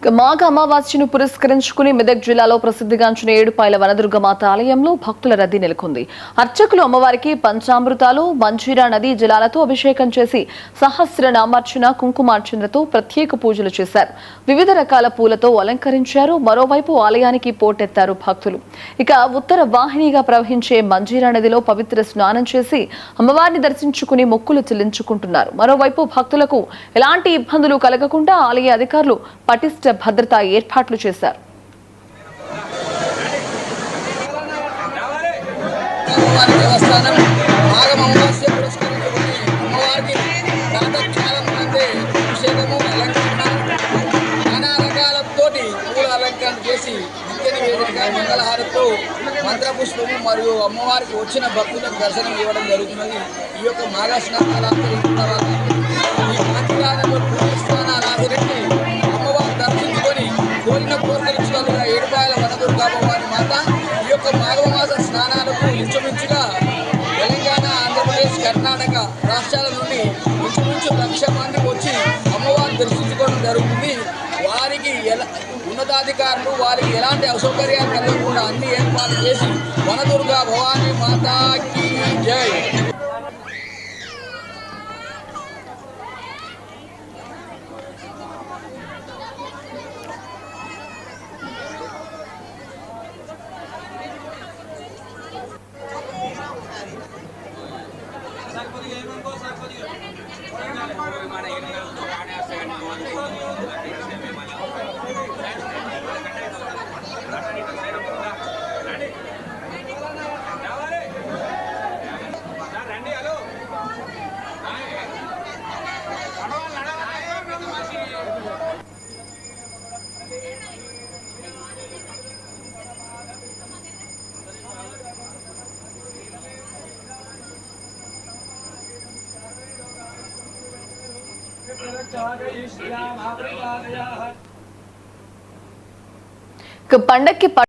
మాఘ అమావాస్యను పురస్కరించుకుని మెదక్ జిల్లాలో ప్రసిద్ధిగాంచిన ఏడుపాయల వనదుర్గమాత ఆలయంలో భక్తుల రద్దీ నెలకొంది. అర్చకులు అమ్మవారికి పంచామృతాలు, మంజీరా నదీ జలాలతో అభిషేకం చేసి సహస్రనామార్చన, కుంకుమార్చనతో ప్రత్యేక పూజలు చేశారు. వివిధ రకాల పూలతో అలంకరించారు. మరోవైపు ఆలయానికి పోటెత్తారు భక్తులు. ఇక ఉత్తర వాహినిగా ప్రవహించే మంజీరా నదిలో పవిత్ర స్నానం చేసి అమ్మవారిని దర్శించుకుని మొక్కులు చెల్లించుకుంటున్నారు. మరోవైపు భక్తులకు ఎలాంటి ఇబ్బందులు కలగకుండా ఆలయ అధికారులు పటిష్ట భద్రతా ఏర్పాట్లు చేశారు. మంగళహారతో మంత్రపుష్పము మరియు అమ్మవారికి వచ్చిన భక్తులకు దర్శనం ఇవ్వడం జరుగుతున్నది. ఈ యొక్క మాఘ స్నానాలు ఈ మంత్రాలలో పుణ్యస్నానాలు ఆచరించి అమ్మవారిని దర్శించుకొని కోరిన కోరికలుగా ఏడుపాయల వనదుర్గా భవాని మాత ఈ యొక్క మాఘమాస స్నానాలకు ఇంచుమించుగా తెలంగాణ, ఆంధ్రప్రదేశ్, కర్ణాటక రాష్ట్రాల నుండి ఇంచుమించు 1,00,000 మంది వచ్చి అమ్మవారిని దర్శించుకోవడం జరుగుతుంది. వారికి ఉన్నతాధికారులు వారికి ఎలాంటి అసౌకర్యాలు కలగకుండా అన్ని ఏర్పాట్లు చేసి వనదుర్గా భవానీ మాతాకి జై. పండక్కి